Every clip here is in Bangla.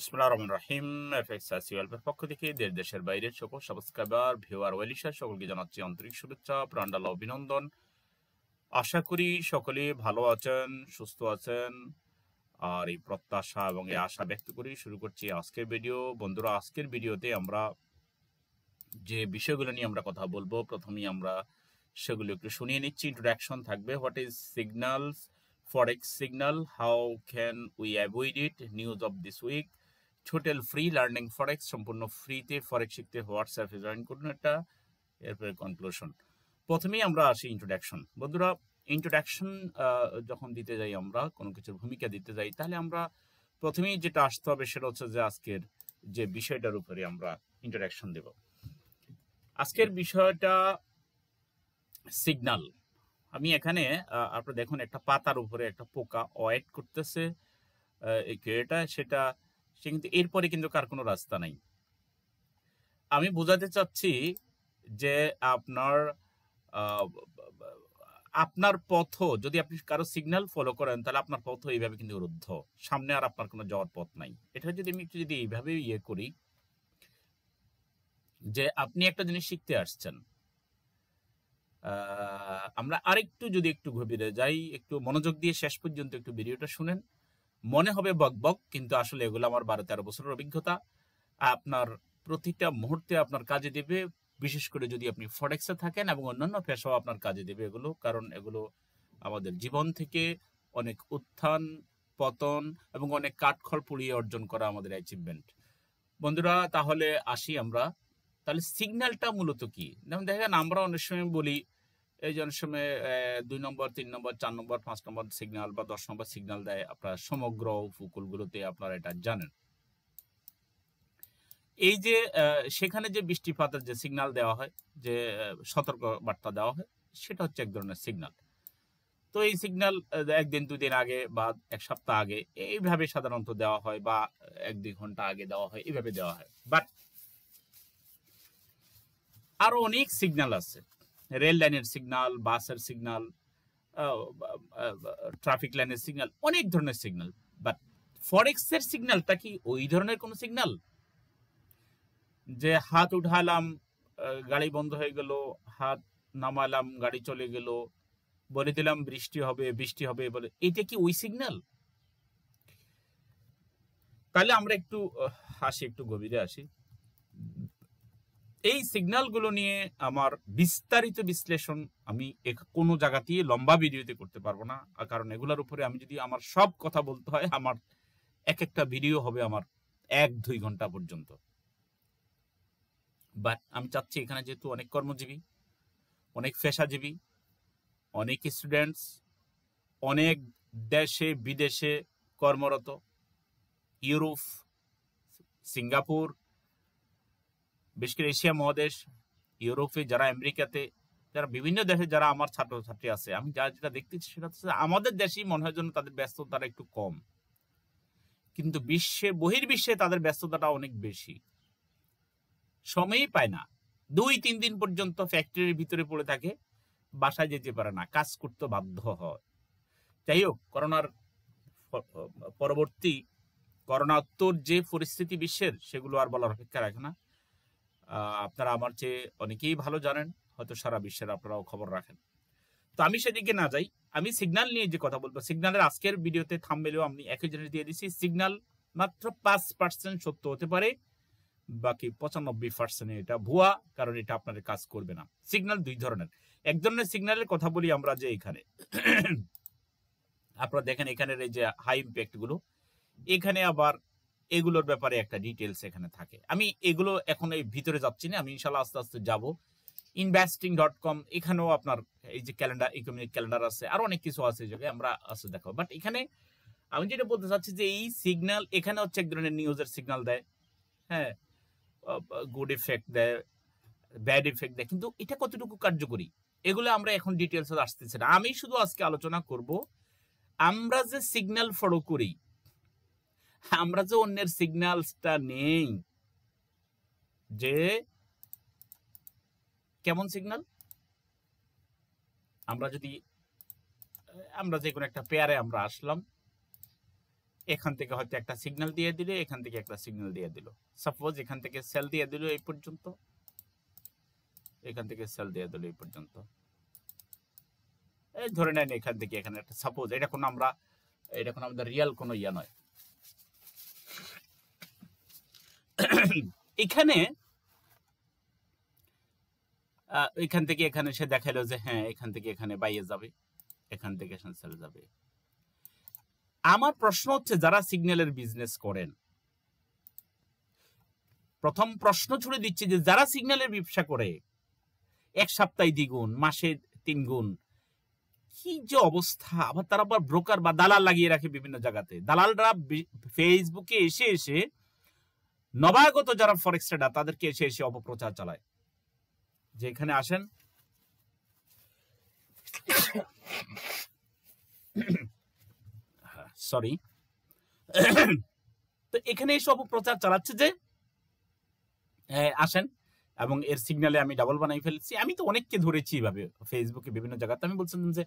বিসমিল্লাহির রহমানির রহিম। এফএক্সআইসিএলের পক্ষ থেকে দেশ দেশের বাইরের সকল সাবস্ক্রাইবার ভিউয়ার ওয়েলিশার সকলকে জানাচ্ছি আন্তরিক শুভেচ্ছা, প্রাণঢালা অভিনন্দন। আশা করি সকলে ভালো আছেন, সুস্থ আছেন। আর এই প্রত্যাশা এবং এই আশা ব্যক্ত করি শুরু করছি আজকের ভিডিও। বন্ধুরা, আজকের ভিডিওতে আমরা যে বিষয়গুলো নিয়ে আমরা কথা বলবো, প্রথমেই আমরা সেগুলো একটু শুনিয়ে নিচ্ছি। ইন্ট্রোডাকশন থাকবে, what is signals, forex signal, how can we avoid it, news of this week, ছোটেল ফ্রি লার্নিং ফরেক্স, সম্পূর্ণ ফ্রিতে ফরেক্স শিখতে হোয়াটসঅ্যাপে জয়েন করুন এটা। এরপরে কনক্লুশন। প্রথমেই আমরা আসি ইন্ট্রোডাকশন। বন্ধুরা, ইন্ট্রোডাকশন যখন দিতে যাই, আমরা কোনো কিছুর ভূমিকা দিতে যাই, তাহলে আমরা প্রথমেই যেটা আসতে হবে সেটা হচ্ছে যে আজকের যে বিষয়টার উপরে আমরা ইন্ট্রোডাকশন দেব। আজকের বিষয়টা সিগন্যাল। আমি এখানে আপনারা দেখুন, একটা পাতার উপরে একটা পোকা ওয়েট করতেছে, সেটা সে কিন্তু এরপরে কিন্তু কার কোনো রাস্তা নাই। আমি বোঝাতে চাচ্ছি যে আপনার পথ, যদি আপনি কারো সিগন্যাল ফলো করেন, তাহলে আপনার পথ এইভাবে কিন্তু রুদ্ধ, সামনে আর আপনার কোনো যাওয়ার পথ নাই। এটা যদি আমি একটু যদি এইভাবে করি, যে আপনি একটা জিনিস শিখতে আসছেন, আমরা আরেকটু যদি একটু গভীরে যাই, একটু মনোযোগ দিয়ে শেষ পর্যন্ত একটু ভিডিওটা শুনেন, মনে হবে বক বক, কিন্তু আসলে এগুলো আমার 12-13 বছরের অভিজ্ঞতা। আপনার প্রতিটা মুহূর্তে আপনার কাজে দেবে, বিশেষ করে যদি আপনি ফরেক্সে থাকেন, এবং অন্যান্য পেশাও আপনার কাজে দেবে এগুলো, কারণ এগুলো আমাদের জীবন থেকে অনেক উত্থান পতন এবং অনেক কাঠখড় পুড়িয়ে অর্জন করা আমাদের অ্যাচিভমেন্ট। বন্ধুরা, তাহলে আসি আমরা। তাহলে সিগন্যালটা মূলত কি? যেমন দেখেন, আমরা অনেক সময় বলি, এই যে অনেক সময় 2 নম্বর, 3 নম্বর, 4 নম্বর, 5 নম্বর সিগন্যাল বা 10 নম্বর সিগন্যাল দেয় আপনার সমগ্র উপকূলগুলোতে, আপনারা এটা জানেন। এই যে সেখানে যে বৃষ্টিপাতের যে সিগন্যাল দেওয়া হয়, যে সতর্ক বার্তা দেওয়া হয়, সেটা হচ্ছে এক ধরনের সিগন্যাল। তো এই সিগন্যাল 1 দিন 2 দিন আগে বা 1 সপ্তাহ আগে এইভাবে সাধারণত দেওয়া হয়, বা 1-2 ঘন্টা আগে দেওয়া হয়, এইভাবে দেওয়া হয়। বাট আরো অনেক সিগন্যাল আছে, রেল লাইনের সিগন্যাল, বাসের সিগন্যাল, ট্রাফিক লাইনের সিগন্যাল, অনেক ধরনের সিগন্যাল। বাট ফরেক্সের সিগন্যালটা কি ওই ধরনের কোনো সিগন্যাল? যে হাত উঠালাম, গাড়ি বন্ধ হয়ে গেল, হাত নামালাম, গাড়ি চলে গেল, বলে দিলাম বৃষ্টি হবে, বৃষ্টি হবে বলে, এটা কি ওই সিগন্যাল? তাহলে আমরা একটু আসি, একটু গভীরে আসি। এই সিগন্যালগুলো নিয়ে আমার বিস্তারিত বিশ্লেষণ আমি কোনো জায়গাতেই লম্বা ভিডিওতে করতে পারবো না, কারণ এগুলোর উপরে আমি যদি আমার সব কথা বলতে হয়, আমার এক একটা ভিডিও হবে আমার 1-2 ঘন্টা পর্যন্ত। বাট আমি চাচ্ছি, এখানে যেহেতু অনেক কর্মজীবী, অনেক পেশাজীবী, অনেক স্টুডেন্টস, অনেক দেশে বিদেশে কর্মরত, ইউরোপ, সিঙ্গাপুর, বিশেষ করে এশিয়া মহাদেশ, ইউরোপে যারা, আমেরিকাতে যারা, বিভিন্ন দেশে যারা আমার ছাত্রছাত্রী আছে, আমি যেটা দেখতেছি সেটা হচ্ছে আমাদের দেশেই মনে হয় যেন তাদের ব্যস্ততাটা একটু কম, কিন্তু বহির্বিশ্বে তাদের ব্যস্ততাটা অনেক বেশি। সময়ই পায় না, 2-3 দিন পর্যন্ত ফ্যাক্টরির ভিতরে পড়ে থাকে, বাসায় যেতে পারে না, কাজ করতে বাধ্য হয়। যাই হোক, করোনার পরবর্তী, করোনাোত্তর যে পরিস্থিতি বিশ্বের, সেগুলো আর বলার অপেক্ষা রাখে না। আপনারা আমার চেয়ে অনেকেই ভালো জানেন, হয়তো সারা বিশ্বের আপনারাও খবর রাখেন। তো আমি সেদিকে না যাই, আমি সিগন্যাল নিয়ে যে কথা বলবো, সিগন্যালের আজকের ভিডিওতে থাম্বনেলেও আমি একই জিনিস দিয়ে দিচ্ছি। সিগন্যাল মাত্র 5% সত্য হতে পারে, বাকি 95% এটা ভুয়া, কারণ এটা আপনাদের কাজ করবে না। সিগন্যাল 2 ধরনের। এক ধরনের সিগন্যালের কথা বলি আমরা, যে এখানে আপনারা দেখেন, এখানের এই যে হাই ইম্প্যাক্ট গুলো, এখানে আবার এগুলোর ব্যাপারে একটা ডিটেলস এখানে থাকে। আমি এগুলো এখন এই ভিতরে যাচ্ছি না, আমি ইনশাল্লাহ আস্তে আস্তে যাবো। investing.com, এখানেও আপনার এই যে ক্যালেন্ডার, ইকোনমিক ক্যালেন্ডার আছে, আর অনেক কিছু আছে, যে আমরা আস্তে দেখাবো। বাট এখানে আমি যেটা বলতে চাচ্ছি, যে এই সিগন্যাল এখানে হচ্ছে এক ধরনের নিউজের সিগন্যাল দেয়, হ্যাঁ, গুড ইফেক্ট দেয়, ব্যাড ইফেক্ট দেয়, কিন্তু এটা কতটুকু কার্যকরী, এগুলো আমরা এখন ডিটেলসে আসতেছি না। আমি শুধু আজকে আলোচনা করব, আমরা যে সিগন্যাল ফলো করি, আমরা যে অন্যের সিগন্যালসটা নেই, যে কেমন সিগন্যাল, আমরা যে কোনো একটা পেয়ারে আমরা আসলাম, এখান থেকে হয়তো একটা সিগন্যাল দিয়ে দিলে, এখান থেকে একটা সিগন্যাল দিয়ে দিল। সাপোজ এখান থেকে সেল দিয়ে দিল এই পর্যন্ত, এখান থেকে সেল দিয়ে দিল এই পর্যন্ত। এই ধরে নেন এখান থেকে এখানে একটা সাপোজ, এটা কোনো আমাদের রিয়েল কোনো ইয়া নয়। এখানে এখান থেকে এখানে সে দেখাইলো যে হ্যাঁ এখান থেকে এখানে বাইয়ে যাবে, এখান থেকে এখানে সেল যাবে। আমার প্রশ্ন হচ্ছে যারা সিগন্যালের বিজনেস করেন, প্রথম প্রশ্ন ছুড়ে দিচ্ছে যে যারা সিগন্যালের ব্যবসা করে এক সপ্তাহে 2 গুণ, মাসে 3 গুণ, কি যে অবস্থা। আবার তারা আবার ব্রোকার বা দালাল লাগিয়ে রাখে বিভিন্ন জায়গাতে। দালালরা ফেসবুকে এসে এসে নবাগত যারা ফরেক্স ট্রেডার তাদেরকে এসে এসে অপপ্রচার চালায় যে এখানে আসেন, সরি, তো এখানে এসে অপপ্রচার চালাচ্ছে যে আসেন, এবং এর সিগন্যালে আমি ডাবল বানাই ফেলছি। আমি তো অনেককে ধরেছি এভাবে ফেসবুকে বিভিন্ন জায়গাতে। আমি বলছিলাম যে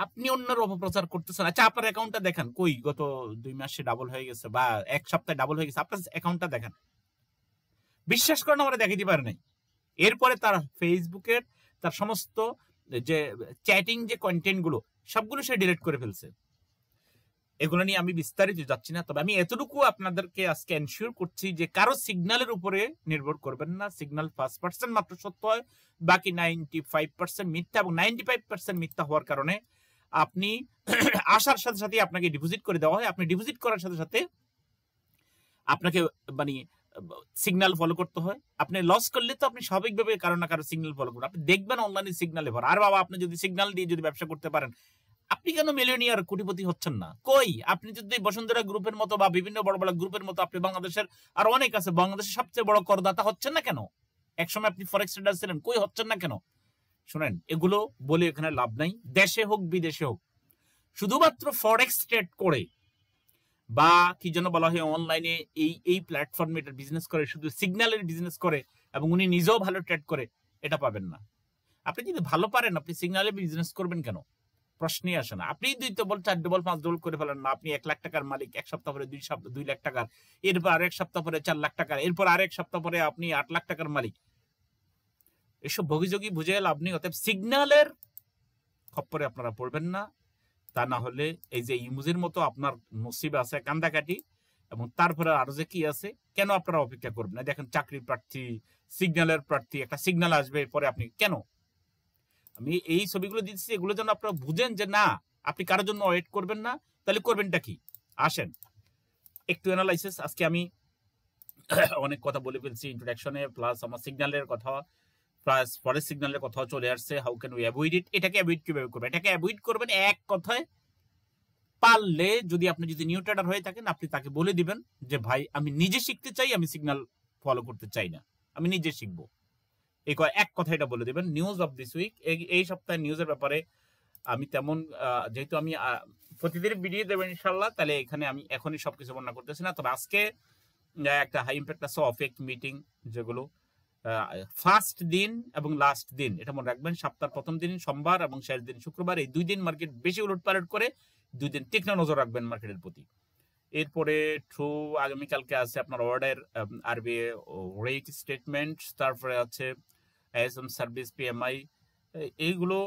আপনি অন্যের অপপ্রচার করতেছেন, আচ্ছা আপনার অ্যাকাউন্টটা দেখান, কই গত 2 মাসে ডাবল হয়ে গেছে বা 1 সপ্তাহে ডাবল হয়ে গেছে, আপনার অ্যাকাউন্টটা দেখান। বিশ্বাস করেন আমরা দেখাইতে পারি নাই। এরপরে তার ফেসবুকের তার সমস্ত যে চ্যাটিং যে কন্টেন্ট গুলো সবগুলো সে ডিলিট করে ফেলছে। এগুলো নিয়ে আমি বিস্তারিত যাচ্ছি না, তবে আমি এতটুকু আপনাদেরকে আজকে এনশিওর করছি যে কারো সিগন্যালের উপরে নির্ভর করবেন না। সিগন্যাল 5% মাত্র সত্য হয়, বাকি 95% মিথ্যা, এবং 95% মিথ্যা হওয়ার কারণে আপনি আসার সাথে সাথে আপনাকে ডিপোজিট করে দেওয়া হয়। আপনি ডিপোজিট করার সাথে সাথে আপনাকে মানে সিগন্যাল ফলো করতে হয়। আপনি লস করলে তো আপনি স্বাভাবিকভাবে কারো না কারো সিগন্যাল ফলো করবেন। আপনি দেখবেন অনলাইনে সিগন্যালে ভরা। আর বাবা, আপনি যদি সিগন্যাল দিয়ে যদি ব্যবসা করতে পারেন, আপনি কেন মিলিয়নিয়ার কোটিপতি হচ্ছেন না? কই, আপনি যদি বসুন্ধরা গ্রুপের মতো বা বিভিন্ন বড় বড় গ্রুপের মতো, আপনি বাংলাদেশের আর অনেক আছে, বাংলাদেশের সবচেয়ে বড় করদাতা হচ্ছেন না কেন? একসময় আপনি ফরেক্স ট্রেডার ছিলেন, কই হচ্ছেন না কেন? শুনেন, এগুলো বলে এখানে লাভ নাই। দেশে হোক বিদেশে হোক, শুধুমাত্র ফরেক্স ট্রেড করে বা কি যেন বলা হয় অনলাইনে এই প্ল্যাটফর্মে এটা বিজনেস করে, শুধু সিগন্যালের বিজনেস করে এবং উনি নিজেও ভালো ট্রেড করে, এটা পাবেন না। আপনি যদি ভালো পারেন, আপনি সিগন্যালে বিজনেস করবেন কেন? প্রশ্নই আসে না। আপনি 2 ডবল 4 ডবল 5 ডবল করে ফেলেন না, আপনি 1 লাখ টাকার মালিক, 1 সপ্তাহ পরে 2 লাখ টাকার, এরপর আরেক সপ্তাহ পরে 4 লাখ টাকার, এরপর আরেক সপ্তাহ পরে আপনি 8 লাখ টাকার মালিক। এসব বগিযোগী বুঝে লাভ নেই। অতএব সিগন্যালের খপ্পরে আপনারা পড়বেন না। তা না হলে এই যে ইমুজের মতো আপনার নসিবে আছে কান্দাকাটি, এবং তারপরে আরো যে কি আছে, কেন আপনারা অপেক্ষা করবেন না? দেখেন চাকরির প্রার্থী, সিগন্যালের প্রার্থী, একটা সিগন্যাল আসবে, পরে আপনি কেন? আমি এই ছবিগুলো দিচ্ছি, এগুলো যেন আপনারা বুঝেন যে না, আপনি কারোর জন্য ওয়েট করবেন না। তাহলে করবেনটা কি? আসেন একটু অ্যানালাইসিস। আজকে আমি অনেক কথা বলে ফেলছি ইন্ট্রোডাকশনে, প্লাস আমার সিগন্যালের কথা, প্লাস ফরেস্ট সিগন্যালের কথা চলে আসছে। হাউ ক্যান উই অ্যাভয়েড ইট? এটাকে অ্যাভয়েড কিভাবে করবেন? এটাকে অ্যাভয়েড করবেন এক কথায়, পারলে যদি আপনি নিউ ট্রেডার হয়ে থাকেন, আপনি তাকে বলে দিবেন যে ভাই আমি নিজে শিখতে চাই, আমি সিগন্যাল ফলো করতে চাই না, আমি নিজে শিখবো। এক কথা এটা বলে দিবেন। নিউজ অফ দিস উইক, এই সপ্তাহে নিউজের ব্যাপারে আমি তেমন, যেহেতু আমি প্রতিদিন ভিডিও দেবেন ইনশাল্লাহ, তাহলে এখানে আমি এখনই সবকিছু বর্ণনা করতেছি না। তবে আজকে একটা হাই ইম্প্যাক্ট আছে অফেক্ট মিটিং, যেগুলো ফার্স্ট দিন এবং লাস্ট দিন, এটা মনে রাখবেন। সপ্তাহের প্রথম দিন সোমবার এবং শেষ দিন শুক্রবার, এই 2 দিন মার্কেট বেশি উলটপালট করে, 2 দিন তীক্ষ্ণ নজর রাখবেন মার্কেটের প্রতি। এরপরে থ্রু আগামীকালকে আছে আপনার অর্ডার, আরবিআই রেট স্টেটমেন্ট, তারপরে আছে এসএম সার্ভিস, পিএমআই, এইগুলো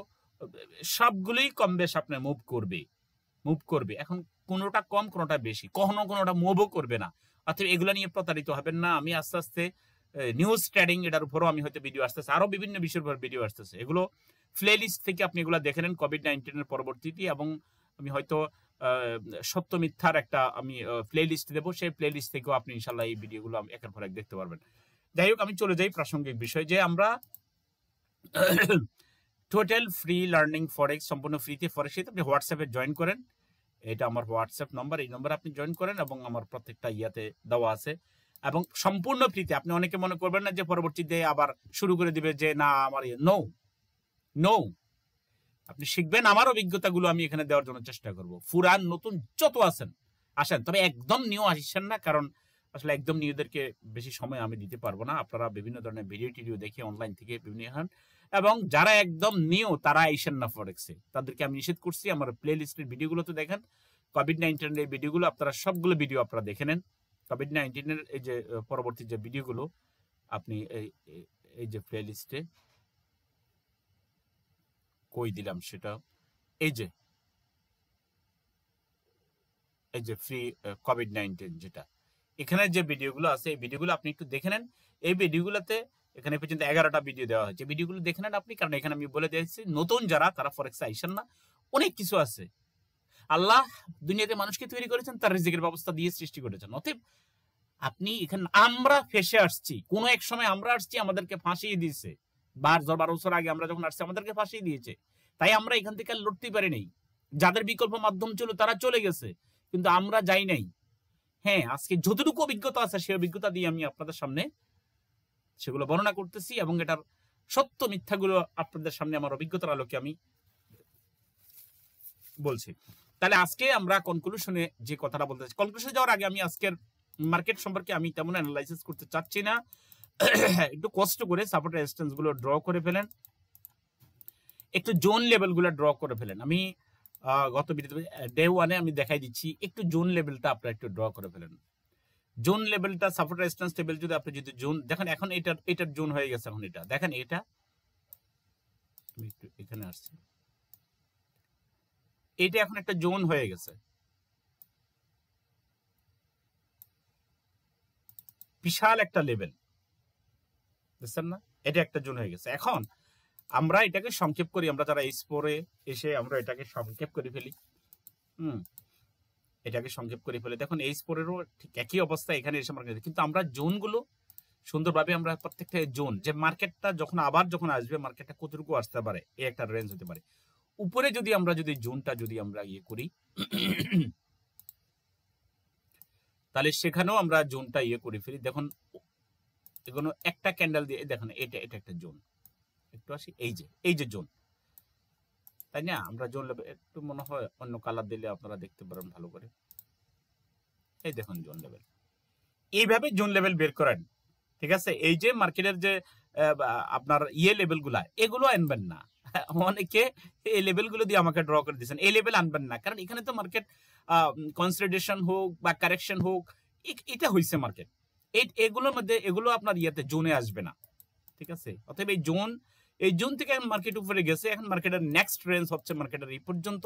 সবগুলোই কম বেশ আপনার মুভ করবে। এখন কোনোটা কম, কোনোটা বেশি, কোনোটা মুভও করবে না। অর্থাৎ এগুলো নিয়ে প্রতারিত হবেন না। আমি আস্তে আস্তে নিউজ ট্রেডিং এটার উপরও আমি হয়তো ভিডিও আসতেছে, আরো বিভিন্ন বিষয়ের উপর ভিডিও আসতেছে। এগুলো প্লে লিস্ট থেকে আপনি এগুলো দেখে নেন কোভিড-19 পরবর্তীতে, এবং আমি হয়তো সত্য মিথ্যার একটা আমি প্লে লিস্ট দেবো, সেই প্লে লিস্ট থেকেও আপনি ইনশাল্লাহ এই ভিডিওগুলো একের পর এক দেখতে পারবেন। যাই হোক, আমি চলে যাই প্রাসঙ্গিক বিষয়, যে আমরা টোটাল ফ্রি লার্নিং ফরেক্স, সম্পূর্ণ ফ্রিতে ফরেক্স আপনি হোয়াটসঅ্যাপে জয়েন করেন। এটা আমার হোয়াটসঅ্যাপ নম্বর, এই নম্বরে আপনি জয়েন করেন, এবং আমার প্রত্যেকটা ইয়াতে দেওয়া আছে, এবং সম্পূর্ণ ফ্রিতে। আপনি অনেকে মনে করবেন না যে পরবর্তীতে আবার শুরু করে দিবে যে না আমার নো, আপনি শিখবেন। আমার অভিজ্ঞতাগুলো আমি এখানে দেওয়ার জন্য চেষ্টা করব। পুরান নতুন যত আছেন আসেন, তবে একদম নিউ আসেন না, কারণ আসলে একদম নিউদেরকে বেশি সময় আমি দিতে পারবো না। আপনারা বিভিন্ন ধরনের ভিডিও টিডিও দেখে অনলাইন থেকে বিভিন্ন হন, এবং যারা একদম নিউ তারা আইসেন না ফরেক্সে, তাদেরকে আমি নিষেধ করছি। আমার প্লে লিস্টের ভিডিওগুলো তো দেখেন, কোভিড-19 এর ভিডিওগুলো আপনারা সবগুলো ভিডিও আপনারা দেখে নেন। কোভিড-19 এর এই যে পরবর্তী যে ভিডিওগুলো আপনি এই যে প্লেলিস্টে কই দিলাম সেটা, এই যে ফ্রি কোভিড-19 যেটা, এখানে যে ভিডিওগুলো আছে এই ভিডিওগুলো আপনি একটু দেখে নেন। এই ভিডিওগুলোতে এখানে পর্যন্ত 11টা ভিডিও দেওয়া হয়েছে। ভিডিওগুলো দেখে নেন আপনি, কারণ এখানে আমি বলে দিয়েছি নতুন যারা তারা ফরেক্সে আইসেন না, অনেক কিছু আছে। আল্লাহ দুনিয়াতে মানুষকে তৈরি করেছেন, তার রিজিকের ব্যবস্থা দিয়ে সৃষ্টি করেছেন। অতএব আপনি এখানে আমরা ফেসে আসছি, কোন এক সময় আমরা আসছি, আমাদেরকে ফাঁসিয়ে দিয়েছে। 12 বছর আগে আমরা যখন আসছি আমাদেরকে ফাঁসিয়ে দিয়েছে, তাই আমরা এখান থেকে লড়তে পারি নাই। যাদের বিকল্প মাধ্যম ছিল তারা চলে গেছে, কিন্তু আমরা যাই নাই। হ্যাঁ, আজকে যতটুকু অভিজ্ঞতা আছে সেই অভিজ্ঞতা দিয়ে আমি আপনাদের সামনে সেগুলো বর্ণনা করতেছি, এবং এটার সত্য মিথ্যাগুলো আপনাদের সামনে আমার অভিজ্ঞতার আলোকে আমি বলছি। তাহলে আজকে আমরা কনক্লুশনে যে কথাটা বলতে চাচ্ছি, কনক্লুশনে যাওয়ার আগে আমি আজকের মার্কেট সম্পর্কে আমি তেমন অ্যানালাইসিস করতে চাচ্ছি না। একটু কষ্ট করে সাপোর্ট রেজিস্ট্যান্স গুলো ড্র করে ফেলেন, একটু জোন লেভেল গুলো ড্র করে ফেলেন। আমি গত ভিডিওতে ডে 1-এ আমি দেখাই দিচ্ছি, একটু জোন লেভেলটা আপনারা একটু ড্র করে ফেলেন। জোন লেভেলটা সাপোর্ট রেজিস্ট্যান্স লেভেল যদি আপনি যদি জোন দেখেন, এখন এটার জোন হয়ে গেছে। এখন এটা দেখেন, এটা আমি একটু এখানে আসছি, এটা এখন একটা জোন হয়ে গেছে, বিশাল একটা লেভেল, বুঝছেন না? এটা একটা জোন হয়ে গেছে। এখন আমরা এটাকে সংক্ষেপ করি, আমরা যারা এই স্পোরে এসে আমরা এটাকে সংক্ষেপ করে ফেলি। এটাকে সংক্ষেপ করে ফেলে দেখুন, এই স্পোরেরও ঠিক একই অবস্থা এখানে এসে মার্কেট, কিন্তু আমরা জোনগুলো সুন্দরভাবে আমরা প্রত্যেকটা জোন, যে মার্কেটটা যখন আবার যখন আসবে মার্কেটটা কতটুকু আসতে পারে, এই একটা রেঞ্জ হতে পারে। উপরে যদি আমরা যদি জোনটা যদি আমরা ইয়ে করি তাহলে সেখানেও আমরা জোনটা ইয়ে করে ফেলি। দেখুন এগুলো একটা ক্যান্ডেল দিয়ে দেখুন, এটা একটা জোন। একটু আসি, এই যে জোন, তাই না? আমরা জোন লেভেল একটু মনে হয় অন্য কালার দিলে আপনারা দেখতে পারেন ভালো করে। এই দেখুন জোন লেভেল, এইভাবে জোন লেভেল বের করেন, ঠিক আছে? এই যে মার্কেটের যে আপনার ইয়ে লেভেল গুলা, এগুলো আনবেন না। অনেকে এই লেভেল গুলো দিয়ে আমাকে ড্র করে দিচ্ছেন, এই লেভেল আনবেন না, কারণ এখানে তো মার্কেট কনসলিডেশন হোক বা কারেকশন হোক, এটা হয়েছে মার্কেট। এগুলোর মধ্যে এগুলো আপনার ইয়েতে জোনে আসবে না, ঠিক আছে? অতএব এই জোন থেকে মার্কেট উপরে গেছে, এখন মার্কেটের নেক্সট রেঞ্জ হচ্ছে মার্কেটের এই পর্যন্ত।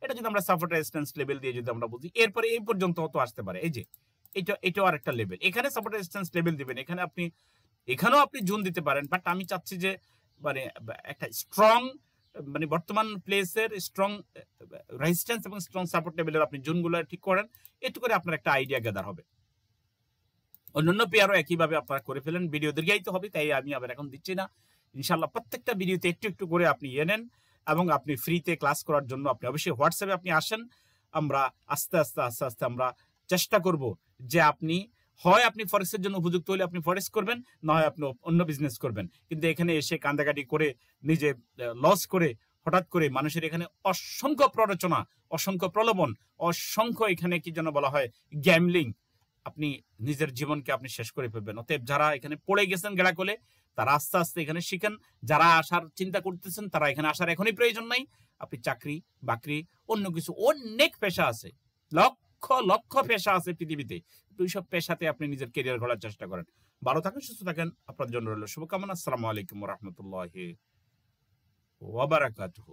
এটা যদি আমরা সাপোর্ট রেজিস্ট্যান্স লেভেল দিয়ে যদি আমরা বুঝি, এরপরে এই পর্যন্ত হতো আসতে পারে। এই যে এটাও আর একটা লেভেল, এখানে সাপোর্ট রেজিস্ট্যান্স লেভেল দিবেন, এখানে আপনি এখানেও আপনি জোন দিতে পারেন। বাট আমি চাচ্ছি যে মানে একটা স্ট্রং, মানে বর্তমান প্লেসের স্ট্রং রেজিস্ট্যান্স এবং স্ট্রং সাপোর্ট লেভেলের আপনি জোনগুলো ঠিক করেন, একটু করে আপনার একটা আইডিয়া গ্যাদার হবে। অন্যান্য পেয়ারও একইভাবে আপনারা করে ফেলেন। ভিডিও দীর্ঘায়িত হবে, তাই আমি আবার এখন দিচ্ছি না। ইনশাল্লাহ প্রত্যেকটা ভিডিওতে একটু একটু করে আপনি ইয়ে নেন, এবং আপনি ফ্রিতে ক্লাস করার জন্য আপনি অবশ্যই হোয়াটসঅ্যাপে আপনি আসেন। আমরা আস্তে আস্তে আমরা চেষ্টা করব যে আপনি হয় আপনি ফরেক্সের জন্য উপযুক্ত হলে আপনি ফরেক্স করবেন, না হয় আপনি অন্য বিজনেস করবেন। কিন্তু এখানে এসে কান্দাকাটি করে নিজে লস করে হঠাৎ করে মানুষের এখানে অসংখ্য প্ররোচনা, অসংখ্য প্রলোভন, অসংখ্য এখানে কি যেন বলা হয় গ্যামলিং, আপনি নিজের জীবনকে আপনি শেষ করে ফেলবেন। অতএব যারা এখানে পড়ে গেছেন গেড়া কোলে, তারা আস্তে আস্তে এখানে শিখেন। যারা আসার চিন্তা করতেছেন তারা এখানে আসার এখনই প্রয়োজন নাই। আপনি চাকরি বাকরি অন্য কিছু অনেক পেশা আছে, লক্ষ লক্ষ পেশা আছে পৃথিবীতে। ওই সব পেশাতে আপনি নিজের কেরিয়ার গড়ার চেষ্টা করেন। ভালো থাকেন, সুস্থ থাকেন, আপনার জন্য রইল শুভকামনা। আসসালামু আলাইকুম ওয়া রাহমাতুল্লাহি ওয়া বারাকাতুহু।